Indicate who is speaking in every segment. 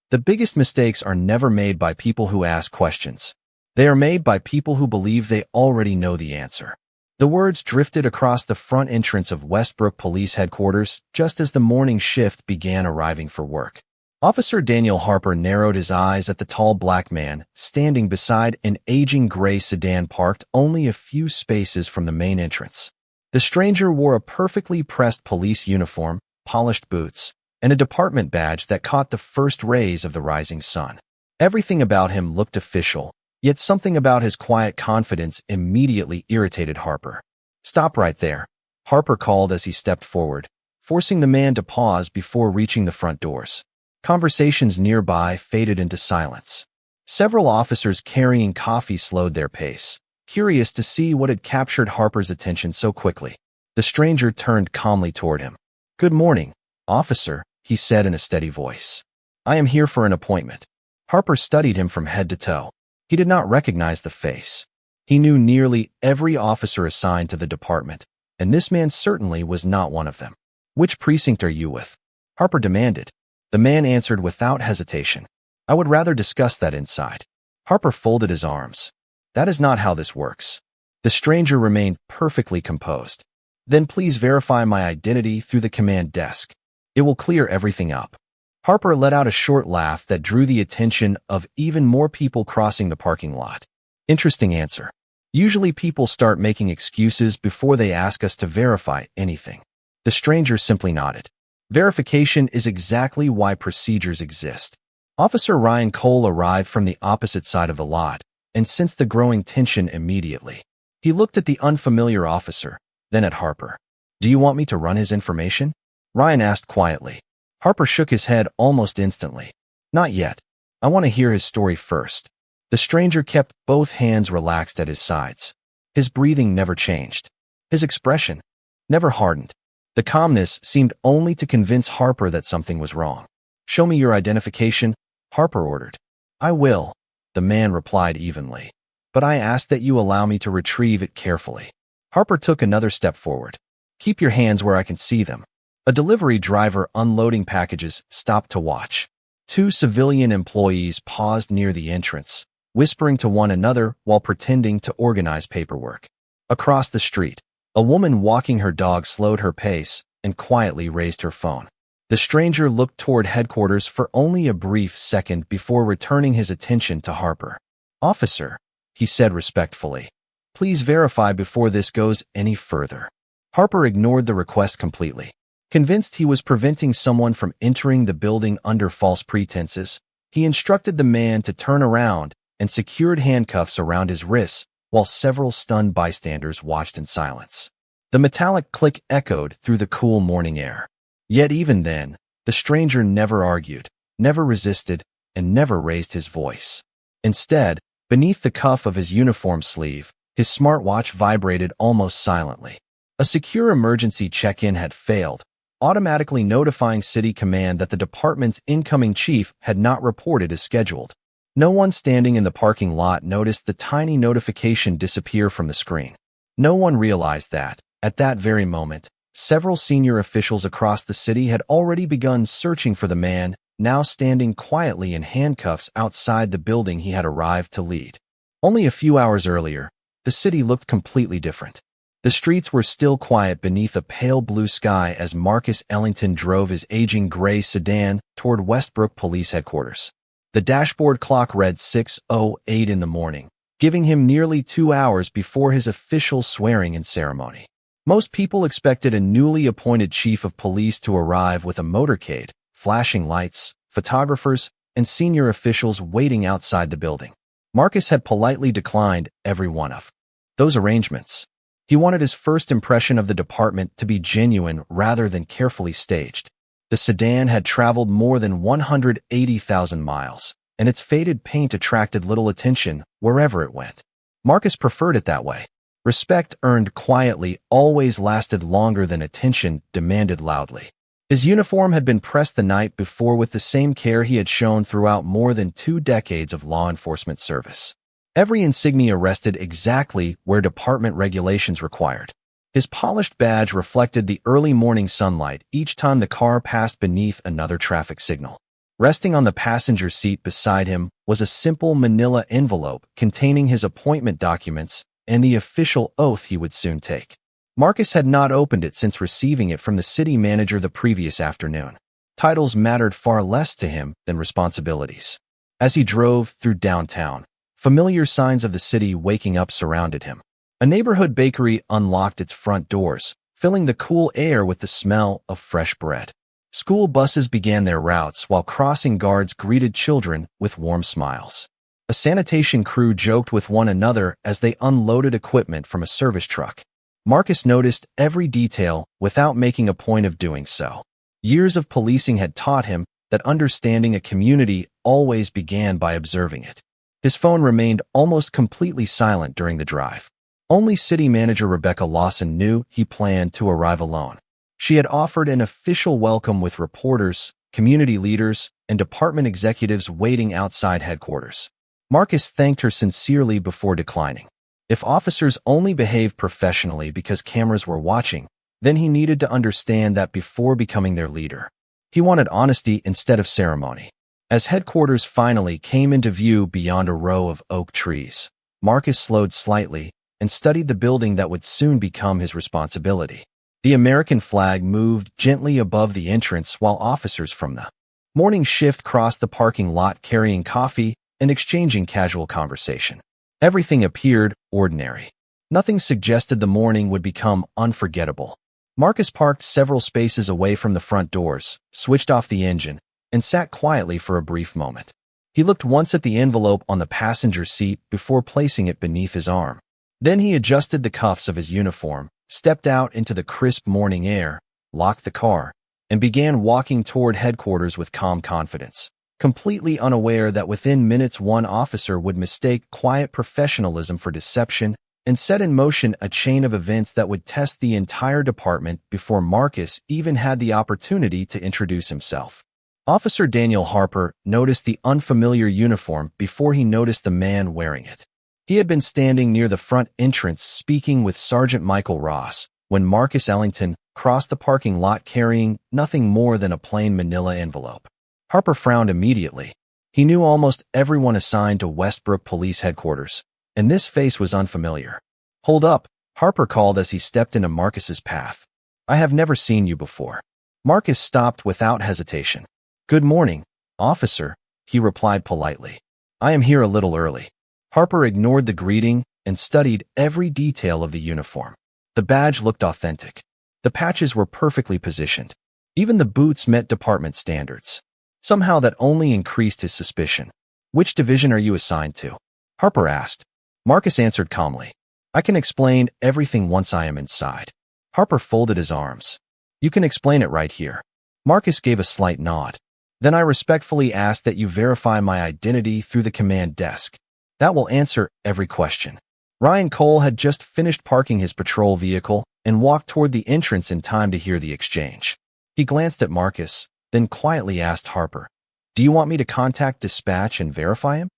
Speaker 1: The biggest mistakes are never made by people who ask questions. They are made by people who believe they already know the answer. The words drifted across the front entrance of Westbrook Police Headquarters just as the morning shift began arriving for work. Officer Daniel Harper narrowed his eyes at the tall black man standing beside an aging gray sedan parked only a few spaces from the main entrance. The stranger wore a perfectly pressed police uniform, polished boots, and a department badge that caught the first rays of the rising sun. Everything about him looked official, yet something about his quiet confidence immediately irritated Harper. "Stop right there," Harper called as he stepped forward, forcing the man to pause before reaching the front doors. Conversations nearby faded into silence. Several officers carrying coffee slowed their pace, curious to see what had captured Harper's attention so quickly. The stranger turned calmly toward him. "Good morning, officer," he said in a steady voice. "I am here for an appointment." Harper studied him from head to toe. He did not recognize the face. He knew nearly every officer assigned to the department, and this man certainly was not one of them. "Which precinct are you with?" Harper demanded. The man answered without hesitation. "I would rather discuss that inside." Harper folded his arms. "That is not how this works." The stranger remained perfectly composed. "Then please verify my identity through the command desk. It will clear everything up." Harper let out a short laugh that drew the attention of even more people crossing the parking lot. "Interesting answer. Usually people start making excuses before they ask us to verify anything." The stranger simply nodded. "Verification is exactly why procedures exist." Officer Ryan Cole arrived from the opposite side of the lot and sensed the growing tension immediately. He looked at the unfamiliar officer, then at Harper. "Do you want me to run his information?" Ryan asked quietly. Harper shook his head almost instantly. "Not yet. I want to hear his story first." The stranger kept both hands relaxed at his sides. His breathing never changed. His expression never hardened. The calmness seemed only to convince Harper that something was wrong. "Show me your identification," Harper ordered. "I will," the man replied evenly. "But I ask that you allow me to retrieve it carefully." Harper took another step forward. "Keep your hands where I can see them." A delivery driver unloading packages stopped to watch. Two civilian employees paused near the entrance, whispering to one another while pretending to organize paperwork. Across the street, a woman walking her dog slowed her pace and quietly raised her phone. The stranger looked toward headquarters for only a brief second before returning his attention to Harper. "Officer," he said respectfully, "please verify before this goes any further." Harper ignored the request completely. Convinced he was preventing someone from entering the building under false pretenses, he instructed the man to turn around and secured handcuffs around his wrists while several stunned bystanders watched in silence. The metallic click echoed through the cool morning air. Yet even then, the stranger never argued, never resisted, and never raised his voice. Instead, beneath the cuff of his uniform sleeve, his smartwatch vibrated almost silently. A secure emergency check-in had failed, automatically notifying City Command that the department's incoming chief had not reported as scheduled. No one standing in the parking lot noticed the tiny notification disappear from the screen. No one realized that, at that very moment, several senior officials across the city had already begun searching for the man, now standing quietly in handcuffs outside the building he had arrived to lead. Only a few hours earlier, the city looked completely different. The streets were still quiet beneath a pale blue sky as Marcus Ellington drove his aging gray sedan toward Westbrook Police Headquarters. The dashboard clock read 6:08 in the morning, giving him nearly 2 hours before his official swearing-in ceremony. Most people expected a newly appointed chief of police to arrive with a motorcade, flashing lights, photographers, and senior officials waiting outside the building. Marcus had politely declined every one of those arrangements. He wanted his first impression of the department to be genuine rather than carefully staged. The sedan had traveled more than 180,000 miles, and its faded paint attracted little attention wherever it went. Marcus preferred it that way. Respect earned quietly always lasted longer than attention demanded loudly. His uniform had been pressed the night before with the same care he had shown throughout more than 2 decades of law enforcement service. Every insignia rested exactly where department regulations required. His polished badge reflected the early morning sunlight each time the car passed beneath another traffic signal. Resting on the passenger seat beside him was a simple manila envelope containing his appointment documents and the official oath he would soon take. Marcus had not opened it since receiving it from the city manager the previous afternoon. Titles mattered far less to him than responsibilities. As he drove through downtown, familiar signs of the city waking up surrounded him. A neighborhood bakery unlocked its front doors, filling the cool air with the smell of fresh bread. School buses began their routes while crossing guards greeted children with warm smiles. A sanitation crew joked with one another as they unloaded equipment from a service truck. Marcus noticed every detail without making a point of doing so. Years of policing had taught him that understanding a community always began by observing it. His phone remained almost completely silent during the drive. Only city manager Rebecca Lawson knew he planned to arrive alone. She had offered an official welcome with reporters, community leaders, and department executives waiting outside headquarters. Marcus thanked her sincerely before declining. If officers only behaved professionally because cameras were watching, then he needed to understand that before becoming their leader. He wanted honesty instead of ceremony. As headquarters finally came into view beyond a row of oak trees, Marcus slowed slightly and studied the building that would soon become his responsibility. The American flag moved gently above the entrance while officers from the morning shift crossed the parking lot carrying coffee and exchanging casual conversation. Everything appeared ordinary. Nothing suggested the morning would become unforgettable. Marcus parked several spaces away from the front doors, switched off the engine, and sat quietly for a brief moment. He looked once at the envelope on the passenger seat before placing it beneath his arm. Then he adjusted the cuffs of his uniform, stepped out into the crisp morning air, locked the car, and began walking toward headquarters with calm confidence, completely unaware that within minutes one officer would mistake quiet professionalism for deception and set in motion a chain of events that would test the entire department before Marcus even had the opportunity to introduce himself. Officer Daniel Harper noticed the unfamiliar uniform before he noticed the man wearing it. He had been standing near the front entrance speaking with Sergeant Michael Ross when Marcus Ellington crossed the parking lot carrying nothing more than a plain manila envelope. Harper frowned immediately. He knew almost everyone assigned to Westbrook Police Headquarters, and this face was unfamiliar. "Hold up," Harper called as he stepped into Marcus's path. "I have never seen you before." Marcus stopped without hesitation. "Good morning, officer," he replied politely. "I am here a little early." Harper ignored the greeting and studied every detail of the uniform. The badge looked authentic. The patches were perfectly positioned. Even the boots met department standards. Somehow that only increased his suspicion. "Which division are you assigned to?" Harper asked. Marcus answered calmly. "I can explain everything once I am inside." Harper folded his arms. "You can explain it right here." Marcus gave a slight nod. "Then I respectfully ask that you verify my identity through the command desk. That will answer every question." Ryan Cole had just finished parking his patrol vehicle and walked toward the entrance in time to hear the exchange. He glanced at Marcus, then quietly asked Harper, "Do you want me to contact dispatch and verify him?"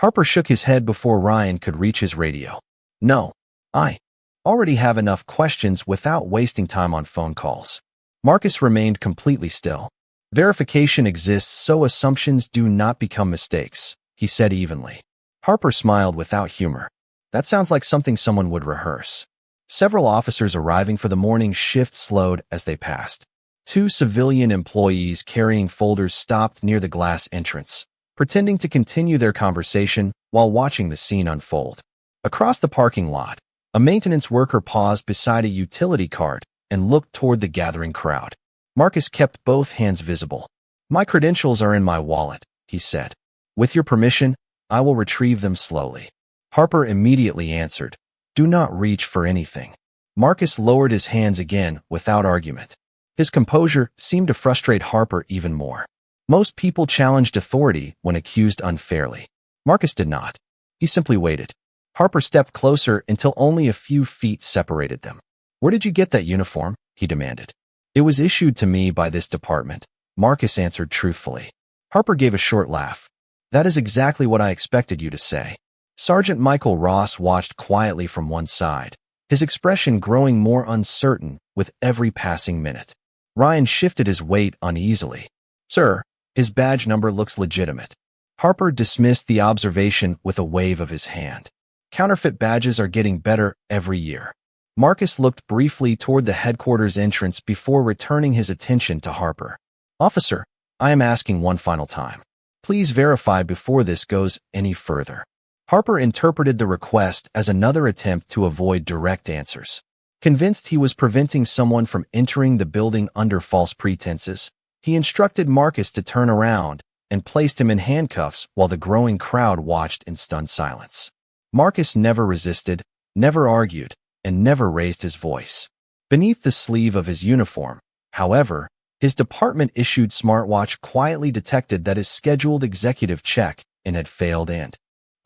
Speaker 1: Harper shook his head before Ryan could reach his radio. "No, I already have enough questions without wasting time on phone calls." Marcus remained completely still. "Verification exists so assumptions do not become mistakes," he said evenly. Harper smiled without humor. "That sounds like something someone would rehearse." Several officers arriving for the morning shift slowed as they passed. Two civilian employees carrying folders stopped near the glass entrance, pretending to continue their conversation while watching the scene unfold. Across the parking lot, a maintenance worker paused beside a utility cart and looked toward the gathering crowd. Marcus kept both hands visible. "My credentials are in my wallet," he said. "With your permission, I will retrieve them slowly." Harper immediately answered, "Do not reach for anything." Marcus lowered his hands again without argument. His composure seemed to frustrate Harper even more. Most people challenged authority when accused unfairly. Marcus did not. He simply waited. Harper stepped closer until only a few feet separated them. "Where did you get that uniform?" he demanded. "It was issued to me by this department," Marcus answered truthfully. Harper gave a short laugh. "That is exactly what I expected you to say." Sergeant Michael Ross watched quietly from one side, his expression growing more uncertain with every passing minute. Ryan shifted his weight uneasily. "Sir, His badge number looks legitimate. Harper dismissed the observation with a wave of his hand. Counterfeit badges are getting better every year. Marcus looked briefly toward the headquarters entrance before returning his attention to Harper. Officer, I am asking one final time. Please verify before this goes any further. Harper interpreted the request as another attempt to avoid direct answers. Convinced he was preventing someone from entering the building under false pretenses, he instructed Marcus to turn around and placed him in handcuffs while the growing crowd watched in stunned silence. Marcus never resisted, never argued, and never raised his voice. Beneath the sleeve of his uniform, however, his department-issued smartwatch quietly detected that his scheduled executive check-in had failed and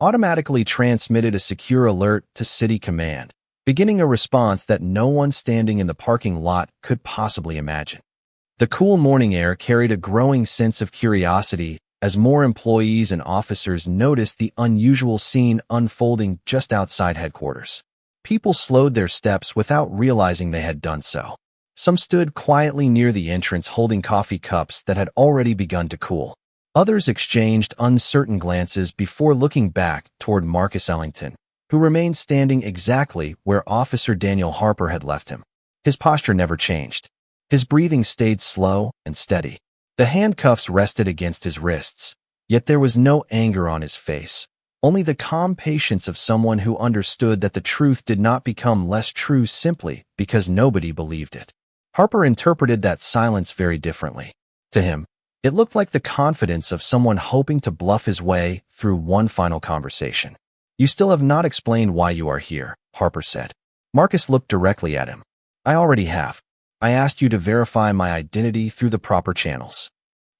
Speaker 1: automatically transmitted a secure alert to City Command, beginning a response that no one standing in the parking lot could possibly imagine. The cool morning air carried a growing sense of curiosity as more employees and officers noticed the unusual scene unfolding just outside headquarters. People slowed their steps without realizing they had done so. Some stood quietly near the entrance holding coffee cups that had already begun to cool. Others exchanged uncertain glances before looking back toward Marcus Ellington, who remained standing exactly where Officer Daniel Harper had left him. His posture never changed. His breathing stayed slow and steady. The handcuffs rested against his wrists, yet there was no anger on his face, only the calm patience of someone who understood that the truth did not become less true simply because nobody believed it. Harper interpreted that silence very differently. To him, it looked like the confidence of someone hoping to bluff his way through one final conversation. You still have not explained why you are here, Harper said. Marcus looked directly at him. I already have. I asked you to verify my identity through the proper channels.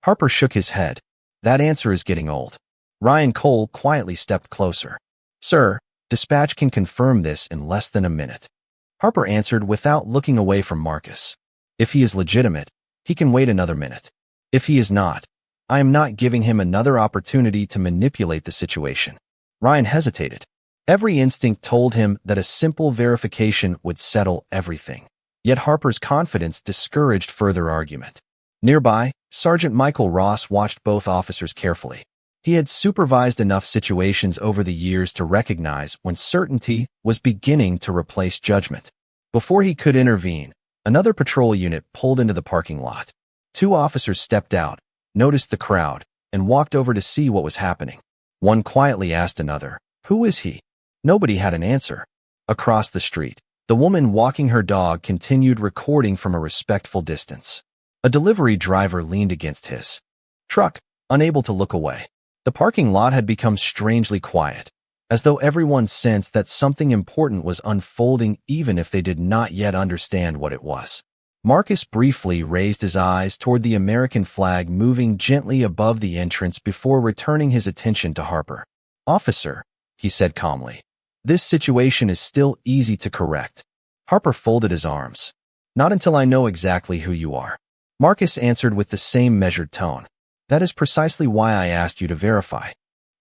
Speaker 1: Harper shook his head. That answer is getting old. Ryan Cole quietly stepped closer. Sir, dispatch can confirm this in less than a minute. Harper answered without looking away from Marcus. If he is legitimate, he can wait another minute. If he is not, I am not giving him another opportunity to manipulate the situation. Ryan hesitated. Every instinct told him that a simple verification would settle everything. Yet Harper's confidence discouraged further argument. Nearby, Sergeant Michael Ross watched both officers carefully. He had supervised enough situations over the years to recognize when certainty was beginning to replace judgment. Before he could intervene, another patrol unit pulled into the parking lot. Two officers stepped out, noticed the crowd, and walked over to see what was happening. One quietly asked another, "Who is he?" Nobody had an answer. Across the street, the woman walking her dog continued recording from a respectful distance. A delivery driver leaned against his truck, unable to look away. The parking lot had become strangely quiet, as though everyone sensed that something important was unfolding even if they did not yet understand what it was. Marcus briefly raised his eyes toward the American flag moving gently above the entrance before returning his attention to Harper. Officer, he said calmly, this situation is still easy to correct. Harper folded his arms. Not until I know exactly who you are. Marcus answered with the same measured tone. That is precisely why I asked you to verify.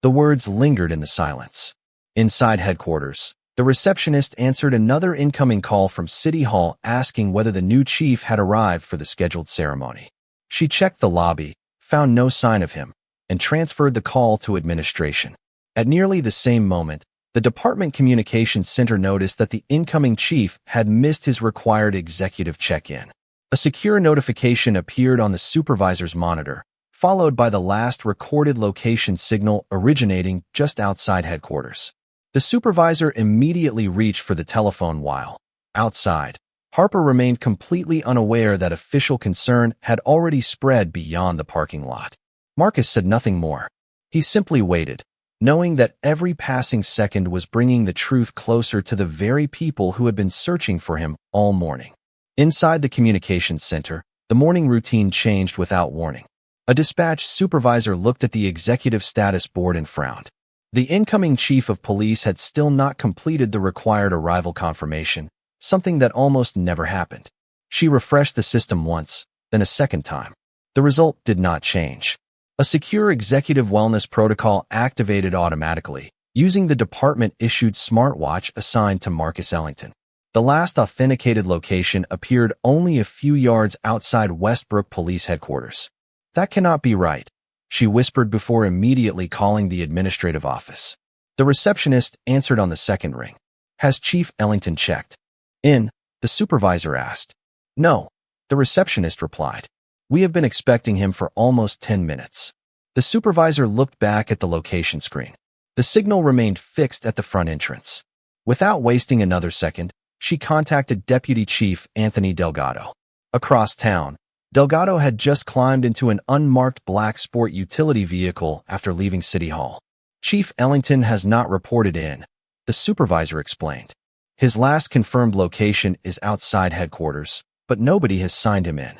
Speaker 1: The words lingered in the silence. Inside headquarters, the receptionist answered another incoming call from City Hall asking whether the new chief had arrived for the scheduled ceremony. She checked the lobby, found no sign of him, and transferred the call to administration. At nearly the same moment, the department communications center noticed that the incoming chief had missed his required executive check-in. A secure notification appeared on the supervisor's monitor, followed by the last recorded location signal originating just outside headquarters. The supervisor immediately reached for the telephone while, outside, Harper remained completely unaware that official concern had already spread beyond the parking lot. Marcus said nothing more. He simply waited, knowing that every passing second was bringing the truth closer to the very people who had been searching for him all morning. Inside the communications center, the morning routine changed without warning. A dispatch supervisor looked at the executive status board and frowned. The incoming chief of police had still not completed the required arrival confirmation, something that almost never happened. She refreshed the system once, then a second time. The result did not change. A secure executive wellness protocol activated automatically, using the department-issued smartwatch assigned to Marcus Ellington. The last authenticated location appeared only a few yards outside Westbrook Police Headquarters. That cannot be right, she whispered before immediately calling the administrative office. The receptionist answered on the second ring. Has Chief Ellington checked in? The supervisor asked. No, the receptionist replied. We have been expecting him for almost 10 minutes. The supervisor looked back at the location screen. The signal remained fixed at the front entrance. Without wasting another second, she contacted Deputy Chief Anthony Delgado. Across town, Delgado had just climbed into an unmarked black sport utility vehicle after leaving City Hall. Chief Ellington has not reported in, the supervisor explained. His last confirmed location is outside headquarters, but nobody has signed him in.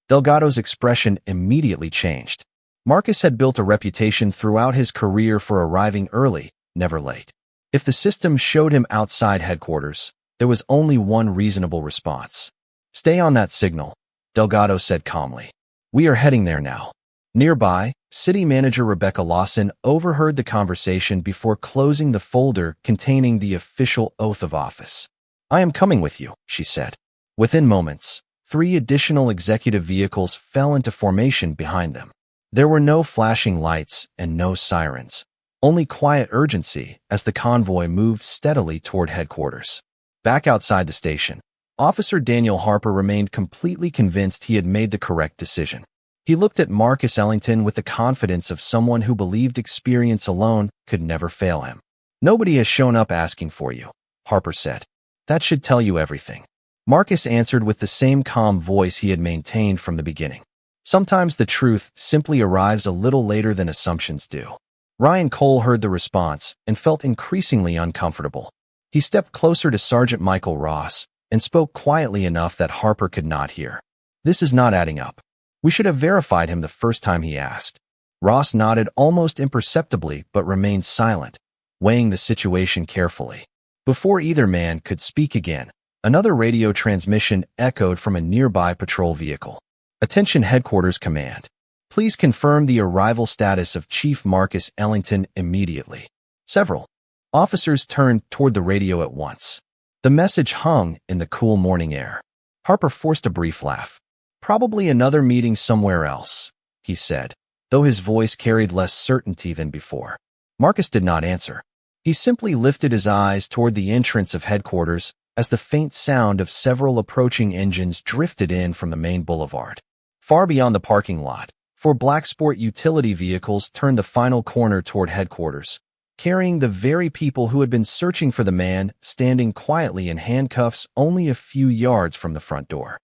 Speaker 1: Delgado's expression immediately changed. Marcus had built a reputation throughout his career for arriving early, never late. If the system showed him outside headquarters, there was only one reasonable response. Stay on that signal, Delgado said calmly. We are heading there now. Nearby, City Manager Rebecca Lawson overheard the conversation before closing the folder containing the official oath of office. I am coming with you, she said. Within moments, 3 additional executive vehicles fell into formation behind them. There were no flashing lights and no sirens, only quiet urgency as the convoy moved steadily toward headquarters. Back outside the station, Officer Daniel Harper remained completely convinced he had made the correct decision. He looked at Marcus Ellington with the confidence of someone who believed experience alone could never fail him. Nobody has shown up asking for you, Harper said. That should tell you everything. Marcus answered with the same calm voice he had maintained from the beginning. Sometimes the truth simply arrives a little later than assumptions do. Ryan Cole heard the response and felt increasingly uncomfortable. He stepped closer to Sergeant Michael Ross and spoke quietly enough that Harper could not hear. This is not adding up. We should have verified him the first time he asked. Ross nodded almost imperceptibly but remained silent, weighing the situation carefully. Before either man could speak again, another radio transmission echoed from a nearby patrol vehicle. Attention Headquarters Command. Please confirm the arrival status of Chief Marcus Ellington immediately. Several officers turned toward the radio at once. The message hung in the cool morning air. Harper forced a brief laugh. Probably another meeting somewhere else, he said, though his voice carried less certainty than before. Marcus did not answer. He simply lifted his eyes toward the entrance of headquarters as the faint sound of several approaching engines drifted in from the main boulevard. Far beyond the parking lot, 4 black sport utility vehicles turned the final corner toward headquarters, carrying the very people who had been searching for the man standing quietly in handcuffs only a few yards from the front door.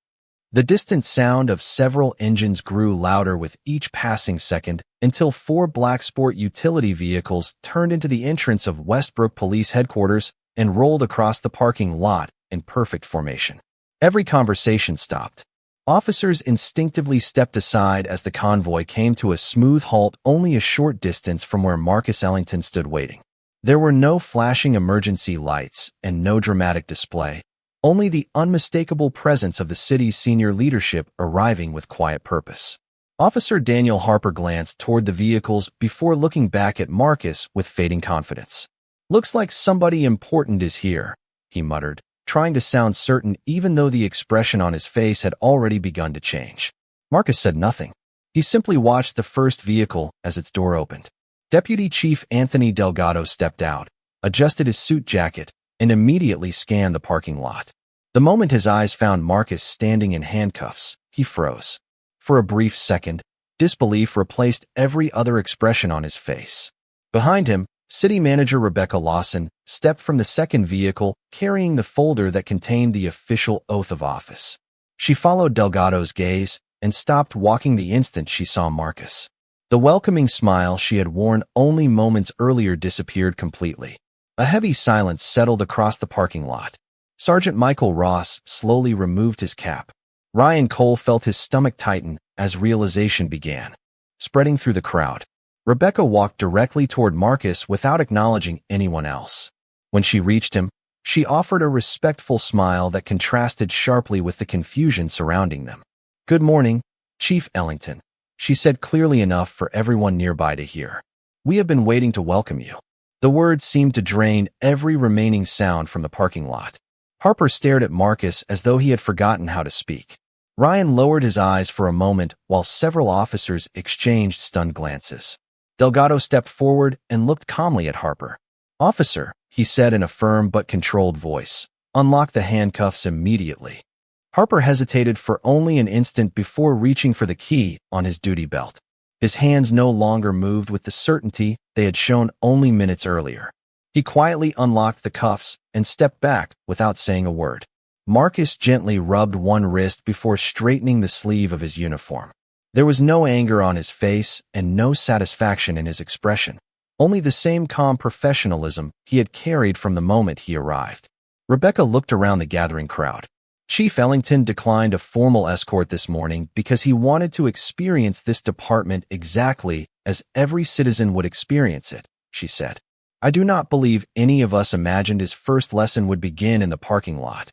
Speaker 1: The distant sound of several engines grew louder with each passing second until 4 black sport utility vehicles turned into the entrance of Westbrook Police Headquarters and rolled across the parking lot in perfect formation. Every conversation stopped. Officers instinctively stepped aside as the convoy came to a smooth halt only a short distance from where Marcus Ellington stood waiting. There were no flashing emergency lights and no dramatic display, only the unmistakable presence of the city's senior leadership arriving with quiet purpose. Officer Daniel Harper glanced toward the vehicles before looking back at Marcus with fading confidence. Looks like somebody important is here, he muttered, trying to sound certain even though the expression on his face had already begun to change. Marcus said nothing. He simply watched the first vehicle as its door opened. Deputy Chief Anthony Delgado stepped out, adjusted his suit jacket, and immediately scanned the parking lot. The moment his eyes found Marcus standing in handcuffs, he froze. For a brief second, disbelief replaced every other expression on his face. Behind him, City Manager Rebecca Lawson stepped from the second vehicle carrying the folder that contained the official oath of office. She followed Delgado's gaze and stopped walking the instant she saw Marcus. The welcoming smile she had worn only moments earlier disappeared completely. A heavy silence settled across the parking lot. Sergeant Michael Ross slowly removed his cap. Ryan Cole felt his stomach tighten as realization began, spreading through the crowd. Rebecca walked directly toward Marcus without acknowledging anyone else. When she reached him, she offered a respectful smile that contrasted sharply with the confusion surrounding them. "Good morning, Chief Ellington," she said clearly enough for everyone nearby to hear. "We have been waiting to welcome you." The words seemed to drain every remaining sound from the parking lot. Harper stared at Marcus as though he had forgotten how to speak. Ryan lowered his eyes for a moment while several officers exchanged stunned glances. Delgado stepped forward and looked calmly at Harper. "Officer," he said in a firm but controlled voice, "unlock the handcuffs immediately." Harper hesitated for only an instant before reaching for the key on his duty belt. His hands no longer moved with the certainty they had shown only minutes earlier. He quietly unlocked the cuffs and stepped back without saying a word. Marcus gently rubbed one wrist before straightening the sleeve of his uniform. There was no anger on his face and no satisfaction in his expression, only the same calm professionalism he had carried from the moment he arrived. Rebecca looked around the gathering crowd. Chief Ellington declined a formal escort this morning because he wanted to experience this department exactly as every citizen would experience it, she said. "I do not believe any of us imagined his first lesson would begin in the parking lot."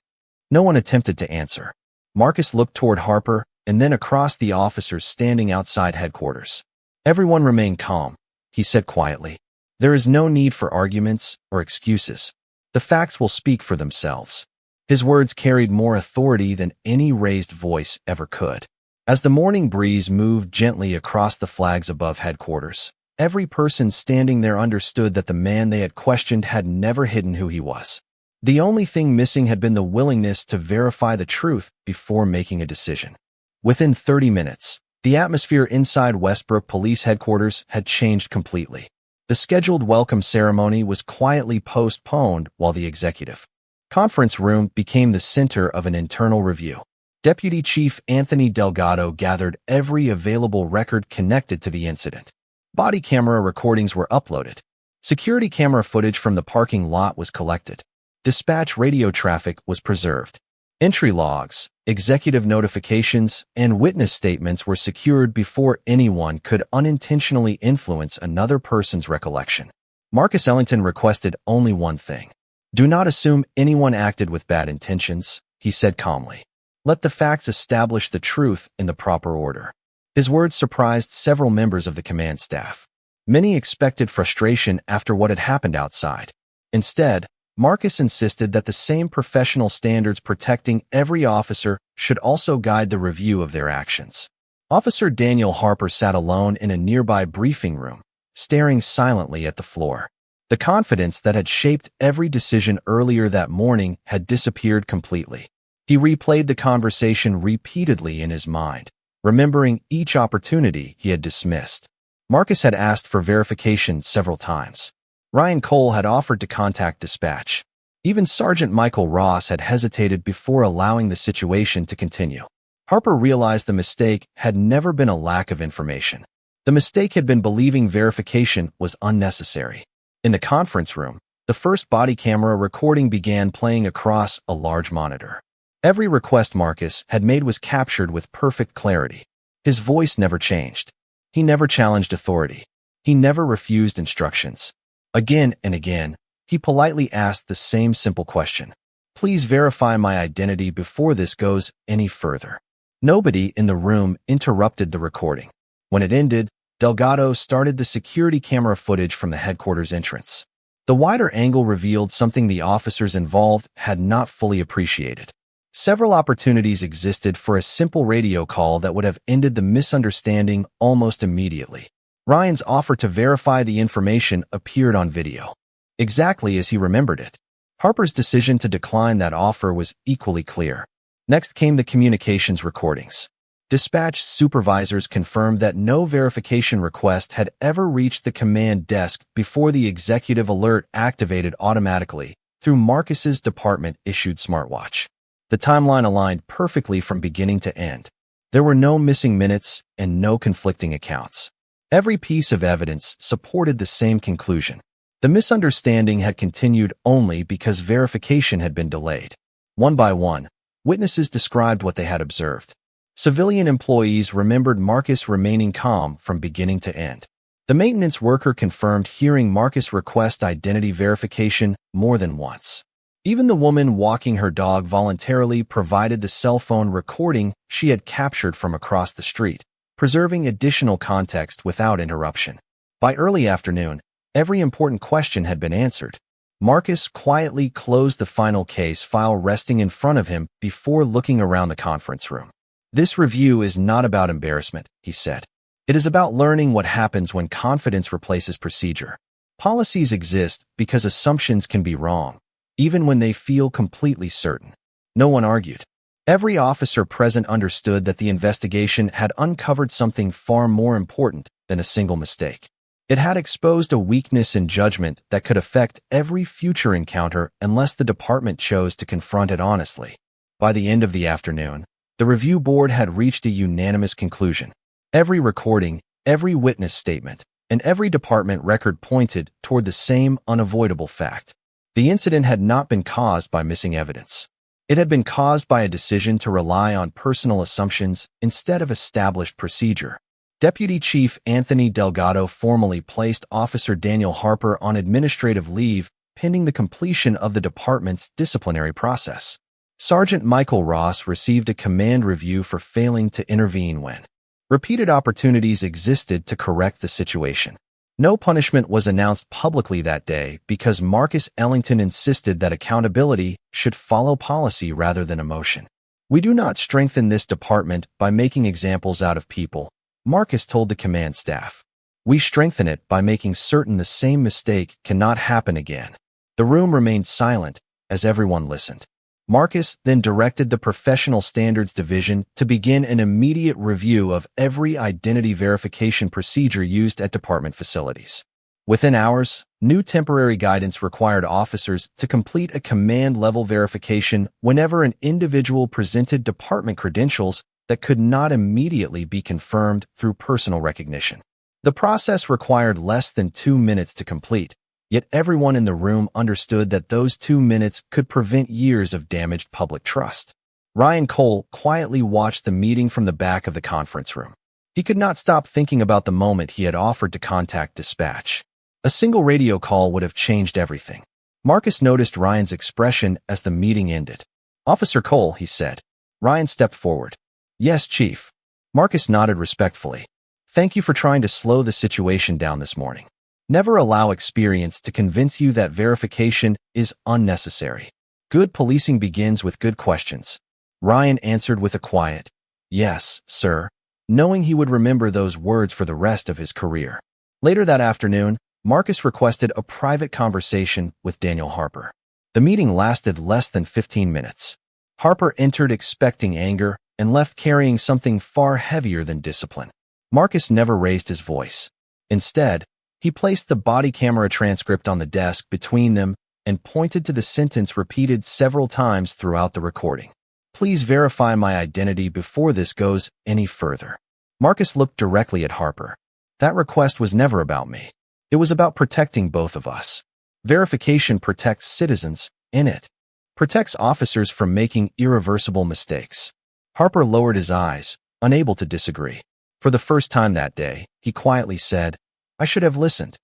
Speaker 1: No one attempted to answer. Marcus looked toward Harper and then across the officers standing outside headquarters. "Everyone remain calm," he said quietly. "There is no need for arguments or excuses. The facts will speak for themselves." His words carried more authority than any raised voice ever could. As the morning breeze moved gently across the flags above headquarters, every person standing there understood that the man they had questioned had never hidden who he was. The only thing missing had been the willingness to verify the truth before making a decision. Within 30 minutes, the atmosphere inside Westbrook Police Headquarters had changed completely. The scheduled welcome ceremony was quietly postponed while the executive conference room became the center of an internal review. Deputy Chief Anthony Delgado gathered every available record connected to the incident. Body camera recordings were uploaded. Security camera footage from the parking lot was collected. Dispatch radio traffic was preserved. Entry logs, executive notifications, and witness statements were secured before anyone could unintentionally influence another person's recollection. Marcus Ellington requested only one thing. "Do not assume anyone acted with bad intentions," he said calmly. "Let the facts establish the truth in the proper order." His words surprised several members of the command staff. Many expected frustration after what had happened outside. Instead, Marcus insisted that the same professional standards protecting every officer should also guide the review of their actions. Officer Daniel Harper sat alone in a nearby briefing room, staring silently at the floor. The confidence that had shaped every decision earlier that morning had disappeared completely. He replayed the conversation repeatedly in his mind, remembering each opportunity he had dismissed. Marcus had asked for verification several times. Ryan Cole had offered to contact dispatch. Even Sergeant Michael Ross had hesitated before allowing the situation to continue. Harper realized the mistake had never been a lack of information. The mistake had been believing verification was unnecessary. In the conference room, the first body camera recording began playing across a large monitor. Every request Marcus had made was captured with perfect clarity. His voice never changed. He never challenged authority. He never refused instructions. Again and again, he politely asked the same simple question. "Please verify my identity before this goes any further." Nobody in the room interrupted the recording. When it ended, Delgado started the security camera footage from the headquarters entrance. The wider angle revealed something the officers involved had not fully appreciated. Several opportunities existed for a simple radio call that would have ended the misunderstanding almost immediately. Ryan's offer to verify the information appeared on video, exactly as he remembered it. Harper's decision to decline that offer was equally clear. Next came the communications recordings. Dispatch supervisors confirmed that no verification request had ever reached the command desk before the executive alert activated automatically through Marcus's department-issued smartwatch. The timeline aligned perfectly from beginning to end. There were no missing minutes and no conflicting accounts. Every piece of evidence supported the same conclusion. The misunderstanding had continued only because verification had been delayed. One by one, witnesses described what they had observed. Civilian employees remembered Marcus remaining calm from beginning to end. The maintenance worker confirmed hearing Marcus request identity verification more than once. Even the woman walking her dog voluntarily provided the cell phone recording she had captured from across the street, preserving additional context without interruption. By early afternoon, every important question had been answered. Marcus quietly closed the final case file resting in front of him before looking around the conference room. This review is not about embarrassment, he said. It is about learning what happens when confidence replaces procedure. Policies exist because assumptions can be wrong, even when they feel completely certain. No one argued. Every officer present understood that the investigation had uncovered something far more important than a single mistake. It had exposed a weakness in judgment that could affect every future encounter unless the department chose to confront it honestly. By the end of the afternoon, the review board had reached a unanimous conclusion. Every recording, every witness statement, and every department record pointed toward the same unavoidable fact. The incident had not been caused by missing evidence. It had been caused by a decision to rely on personal assumptions instead of established procedure. Deputy Chief Anthony Delgado formally placed Officer Daniel Harper on administrative leave pending the completion of the department's disciplinary process. Sergeant Michael Ross received a command review for failing to intervene when repeated opportunities existed to correct the situation. No punishment was announced publicly that day because Marcus Ellington insisted that accountability should follow policy rather than emotion. "We do not strengthen this department by making examples out of people," Marcus told the command staff. "We strengthen it by making certain the same mistake cannot happen again." The room remained silent as everyone listened. Marcus then directed the Professional Standards Division to begin an immediate review of every identity verification procedure used at department facilities. Within hours, new temporary guidance required officers to complete a command-level verification whenever an individual presented department credentials that could not immediately be confirmed through personal recognition. The process required less than 2 minutes to complete, yet everyone in the room understood that those 2 minutes could prevent years of damaged public trust. Ryan Cole quietly watched the meeting from the back of the conference room. He could not stop thinking about the moment he had offered to contact dispatch. A single radio call would have changed everything. Marcus noticed Ryan's expression as the meeting ended. "Officer Cole," he said. Ryan stepped forward. "Yes, Chief." Marcus nodded respectfully. "Thank you for trying to slow the situation down this morning. Never allow experience to convince you that verification is unnecessary. Good policing begins with good questions." Ryan answered with a quiet, "Yes, sir," knowing he would remember those words for the rest of his career. Later that afternoon, Marcus requested a private conversation with Daniel Harper. The meeting lasted less than 15 minutes. Harper entered expecting anger and left carrying something far heavier than discipline. Marcus never raised his voice. Instead, he placed the body camera transcript on the desk between them and pointed to the sentence repeated several times throughout the recording. "Please verify my identity before this goes any further." Marcus looked directly at Harper. "That request was never about me. It was about protecting both of us. Verification protects citizens, and it protects officers from making irreversible mistakes." Harper lowered his eyes, unable to disagree. For the first time that day, he quietly said, "I should have listened."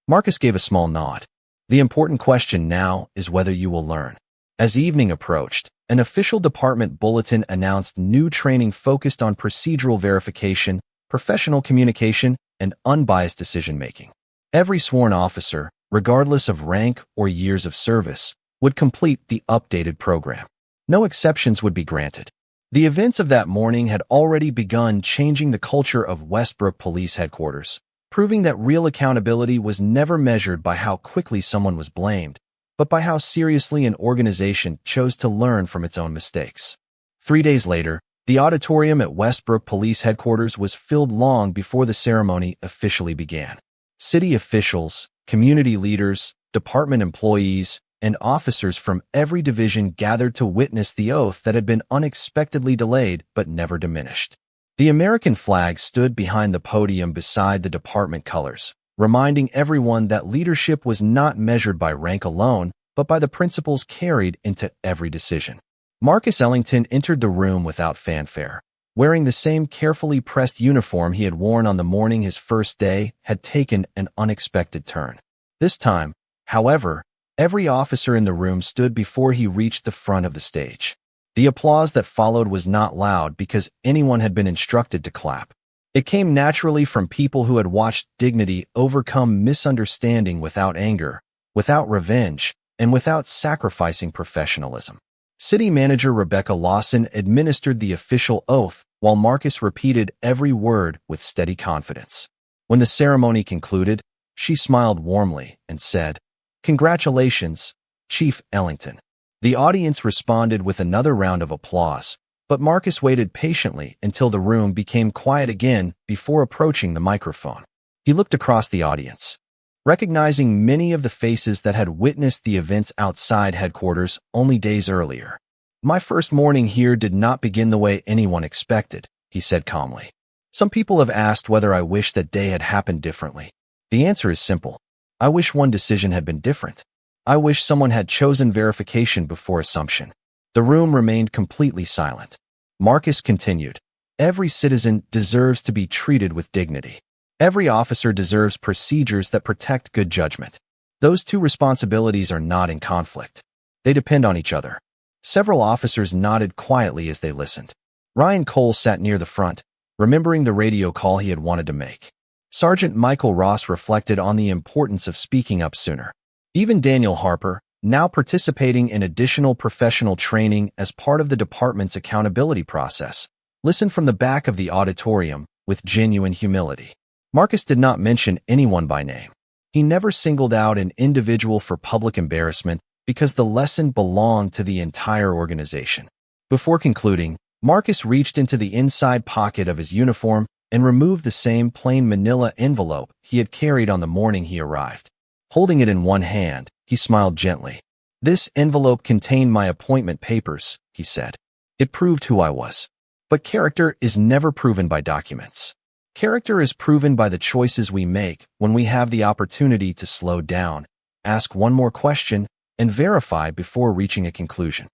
Speaker 1: Marcus gave a small nod. "The important question now is whether you will learn." As evening approached, an official department bulletin announced new training focused on procedural verification, professional communication, and unbiased decision-making. Every sworn officer, regardless of rank or years of service, would complete the updated program. No exceptions would be granted. The events of that morning had already begun changing the culture of Westbrook Police Headquarters, proving that real accountability was never measured by how quickly someone was blamed, but by how seriously an organization chose to learn from its own mistakes. 3 days later, the auditorium at Westbrook Police Headquarters was filled long before the ceremony officially began. City officials, community leaders, department employees, and officers from every division gathered to witness the oath that had been unexpectedly delayed but never diminished. The American flag stood behind the podium beside the department colors, reminding everyone that leadership was not measured by rank alone, but by the principles carried into every decision. Marcus Ellington entered the room without fanfare. Wearing the same carefully pressed uniform he had worn on the morning his first day had taken an unexpected turn. This time, however, every officer in the room stood before he reached the front of the stage. The applause that followed was not loud because anyone had been instructed to clap. It came naturally from people who had watched dignity overcome misunderstanding without anger, without revenge, and without sacrificing professionalism. City Manager Rebecca Lawson administered the official oath while Marcus repeated every word with steady confidence. When the ceremony concluded, she smiled warmly and said, "Congratulations, Chief Ellington." The audience responded with another round of applause, but Marcus waited patiently until the room became quiet again before approaching the microphone. He looked across the audience, recognizing many of the faces that had witnessed the events outside headquarters only days earlier. "My first morning here did not begin the way anyone expected," he said calmly. "Some people have asked whether I wish that day had happened differently. The answer is simple. I wish one decision had been different. I wish someone had chosen verification before assumption." The room remained completely silent. Marcus continued, "Every citizen deserves to be treated with dignity. Every officer deserves procedures that protect good judgment. Those two responsibilities are not in conflict. They depend on each other." Several officers nodded quietly as they listened. Ryan Cole sat near the front, remembering the radio call he had wanted to make. Sergeant Michael Ross reflected on the importance of speaking up sooner. Even Daniel Harper, now participating in additional professional training as part of the department's accountability process, listened from the back of the auditorium with genuine humility. Marcus did not mention anyone by name. He never singled out an individual for public embarrassment because the lesson belonged to the entire organization. Before concluding, Marcus reached into the inside pocket of his uniform and removed the same plain manila envelope he had carried on the morning he arrived. Holding it in one hand, he smiled gently. "This envelope contained my appointment papers," he said. "It proved who I was. But character is never proven by documents. Character is proven by the choices we make when we have the opportunity to slow down, ask one more question, and verify before reaching a conclusion."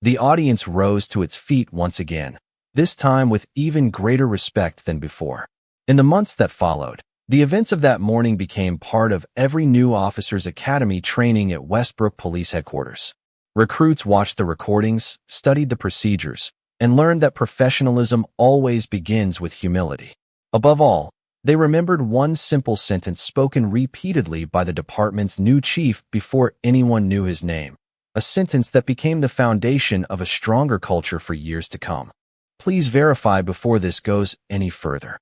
Speaker 1: The audience rose to its feet once again, this time with even greater respect than before. In the months that followed, the events of that morning became part of every new officer's academy training at Westbrook Police Headquarters. Recruits watched the recordings, studied the procedures, and learned that professionalism always begins with humility. Above all, they remembered one simple sentence spoken repeatedly by the department's new chief before anyone knew his name, a sentence that became the foundation of a stronger culture for years to come. "Please verify before this goes any further."